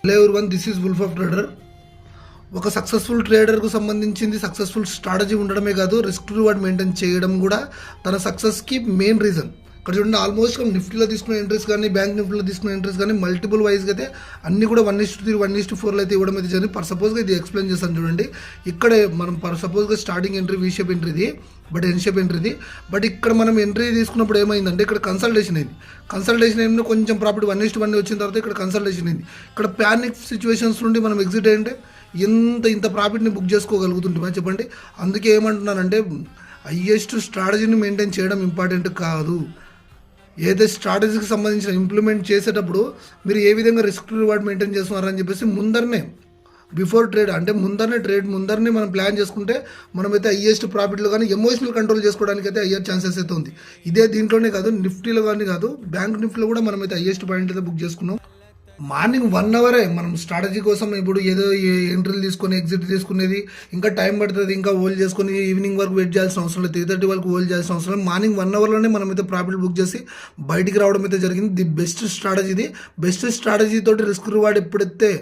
Hello everyone, this is wolf of trader. ఒక successful ట్రేడర్కు సంబంధించింది successful strategy ఉండడమే కాదు, రిస్క్ రివార్డ్ మెయింటైన్ చేయడం కూడా తన సక్సెస్కి మెయిన్ రీజన్. ఇక్కడ చూడండి, ఆల్మోస్ట్ నిఫ్టీలో తీసుకునే ఎంట్రీస్ కానీ, బ్యాంక్ నిఫ్టీలో తీసుకునే ఎంట్రీస్ కానీ మల్టిపుల్ వైజ్గా అయితే అన్ని కూడా 1:3, 1:4 అయితే ఇవ్వడం అయితే జరిగింది. పర్ సపోజ్గా ఇది ఎక్స్ప్లెయిన్ చేస్తాను చూడండి. ఇక్కడే మనం పర్ సపోజ్గా స్టార్టింగ్ ఎంట్రీ వీ షేప్ ఎంట్రీది, బట్ ఎన్ షేప్ ఎంట్రీది. బట్ ఇక్కడ మనం ఎంట్రీ తీసుకున్నప్పుడు ఏమైందంటే ఇక్కడ కన్సల్టేషన్ అయింది. కన్సల్టేషన్ ఏమైనా కొంచెం ప్రాఫిట్ 1:1 వచ్చిన తర్వాత ఇక్కడ కన్సల్టేషన్ అయింది. ఇక్కడ ప్యానిక్ సిచ్యువేషన్స్ నుండి మనం ఎగ్జిట్ అయ్యింటే ఇంత ప్రాఫిట్ని బుక్ చేసుకోగలుగుతుంటామా చెప్పండి. అందుకే ఏమంటున్నానంటే హైయెస్ట్ స్ట్రాటజీని మెయింటైన్ చేయడం ఇంపార్టెంట్ కాదు. ఏదైతే స్ట్రాటజీకి సంబంధించిన ఇంప్లిమెంట్ చేసేటప్పుడు మీరు ఏ విధంగా రిస్క్ రివార్డ్ మెయింటైన్ చేస్తున్నారని చెప్పేసి ముందరనే బిఫోర్ ట్రేడ్ అంటే ముందరనే మనం ప్లాన్ చేసుకుంటే మనమైతే హైయెస్ట్ ప్రాఫిట్లో కానీ ఎమోషనల్ కంట్రోల్ చేసుకోవడానికి అయితే అయ్యే ఛాన్సెస్ అయితే ఉంది. ఇదే దీంట్లోనే కాదు, నిఫ్టీలో కానీ కాదు, బ్యాంక్ నిఫ్టీలో కూడా మనమైతే హైయెస్ట్ పాయింట్ అయితే బుక్ చేసుకున్నాం. మార్నింగ్ 1 అవరే మనం స్ట్రాటజీ కోసం ఇప్పుడు ఏదో ఎంట్రీలు తీసుకొని ఎగ్జిట్ తీసుకునేది ఇంకా టైం పడుతుంది. ఇంకా హోల్డ్ చేసుకొని ఈవినింగ్ వరకు వెయిట్ చేయాల్సిన అవసరం లేదు, 3:30 వరకు హోల్డ్ చేయాల్సిన అవసరం లేదు. మార్నింగ్ 1 అవర్లోనే మనమైతే ప్రాఫిట్ బుక్ చేసి బయటికి రావడం అయితే జరిగింది. ది బెస్ట్ స్ట్రాటజీ ఇది. బెస్ట్ స్ట్రాటజీ తోటి రిస్క్ రివార్డ్ ఎప్పుడైతే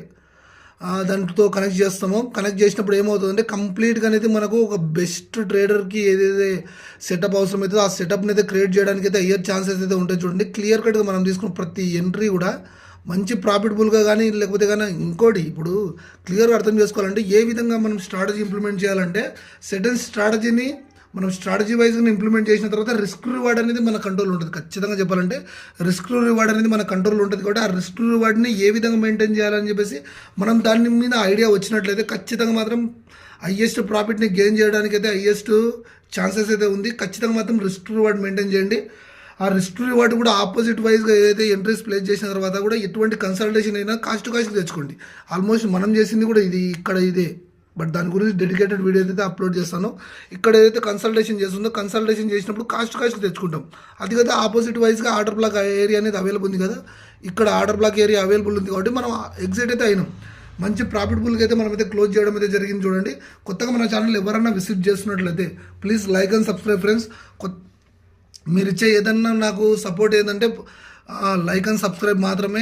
దాంతో కనెక్ట్ చేస్తామో, కనెక్ట్ చేసినప్పుడు ఏమవుతుందంటే కంప్లీట్గా అనేది మనకు ఒక బెస్ట్ ట్రేడర్కి ఏదైతే సెటప్ అవసరం అవుతుందో ఆ సెటప్ని అయితే క్రియేట్ చేయడానికి అయితే అయ్యే ఛాన్సెస్ అయితే ఉంటాయి. చూడండి, క్లియర్ కట్గా మనం తీసుకున్న ప్రతి ఎంట్రీ కూడా మంచి ప్రాఫిటబుల్గా కానీ లేకపోతే కానీ ఇంకోటి ఇప్పుడు క్లియర్గా అర్థం చేసుకోవాలంటే ఏ విధంగా మనం స్ట్రాటజీ ఇంప్లిమెంట్ చేయాలంటే సెటన్ స్ట్రాటజీని మనం స్ట్రాటజీ వైజ్గా ఇంప్లిమెంట్ చేసిన తర్వాత రిస్క్ రివార్డ్ అనేది మన కంట్రోల్ ఉంటుంది. ఖచ్చితంగా చెప్పాలంటే రిస్క్ రివార్డ్ అనేది మన కంట్రోల్ ఉంటుంది. కాబట్టి ఆ రిస్క్ రివార్డ్ని ఏ విధంగా మెయింటైన్ చేయాలని చెప్పేసి మనం దాని మీద ఐడియా వచ్చినట్లయితే ఖచ్చితంగా మాత్రం హైయెస్ట్ ప్రాఫిట్ని గెయిన్ చేయడానికి అయితే హైయెస్ట్ ఛాన్సెస్ అయితే ఉంది. ఖచ్చితంగా మాత్రం రిస్క్ రివార్డ్ మెయింటైన్ చేయండి. ఆ రిస్క్ రివార్డ్ కూడా ఆపోజిట్ వైజ్గా ఏదైతే ఎంట్రీస్ ప్లేస్ చేసిన తర్వాత కూడా ఎటువంటి కన్సల్టేషన్ అయినా కాస్ట్ తెచ్చుకోండి. ఆల్మోస్ట్ మనం చేసింది కూడా ఇక్కడ ఇదే, బట్ దాని గురించి డెడికేటెడ్ వీడియో అయితే అప్లోడ్ చేస్తాను. ఇక్కడ ఏదైతే కన్సల్టేషన్ చేస్తుందో కన్సల్టేషన్ చేసినప్పుడు కాస్ట్ తెచ్చుకుంటాం. అది కదా ఆపోజిట్ వైజ్గా ఆర్డర్ బ్లాక్ ఏరియా అనేది అవైలబుల్ ఉంది కదా, ఇక్కడ ఆర్డర్ బ్లాక్ ఏరియా అవైలబుల్ ఉంది కాబట్టి మనం ఎగ్జిట్ అయితే అయినాం. మంచి ప్రాఫిటబుల్గా అయితే మనమైతే క్లోజ్ చేయడం అయితే జరిగింది. చూడండి, కొత్తగా మన ఛానల్ ఎవరైనా విజిట్ చేస్తున్నట్లయితే please like and subscribe friends. మీరు ఇచ్చే ఏదన్నా నాకు సపోర్ట్ ఏంటంటే లైక్ అండ్ సబ్స్క్రైబ్ మాత్రమే.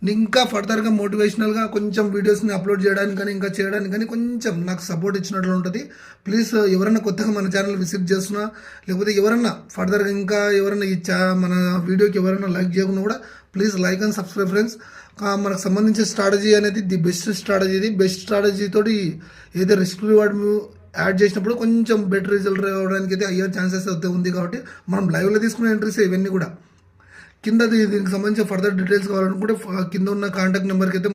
ఇంకా ఫర్దర్గా మోటివేషనల్గా కొంచెం వీడియోస్ని అప్లోడ్ చేయడానికి కానీ ఇంకా చేయడానికి కానీ కొంచెం నాకు సపోర్ట్ ఇచ్చినట్లు ఉంటుంది. ప్లీజ్ ఎవరైనా కొత్తగా మన ఛానల్ విజిట్ చేస్తున్నా లేకపోతే ఎవరన్నా ఫర్దర్గా ఇంకా ఎవరైనా మన వీడియోకి ఎవరైనా లైక్ చేయకుండా కూడా please like and subscribe friends. మనకు సంబంధించిన స్ట్రాటజీ అనేది ది బెస్ట్ స్ట్రాటజీ. ఇది బెస్ట్ స్ట్రాటజీ తోటి ఏదో రిస్క్ రివార్డ్ యాడ్ చేసినప్పుడు కొంచెం బెటర్ రిజల్ట్ రావడానికి అయితే అయ్యే ఛాన్సెస్ అయితే ఉంది. కాబట్టి మనం లైవ్లో తీసుకునే ఎంట్రీస్ ఇవన్నీ కూడా కింద దీనికి సంబంధించిన ఫర్దర్ డీటెయిల్స్ కావాలనుకుంటే కింద ఉన్న కాంటాక్ట్ నెంబర్కి అయితే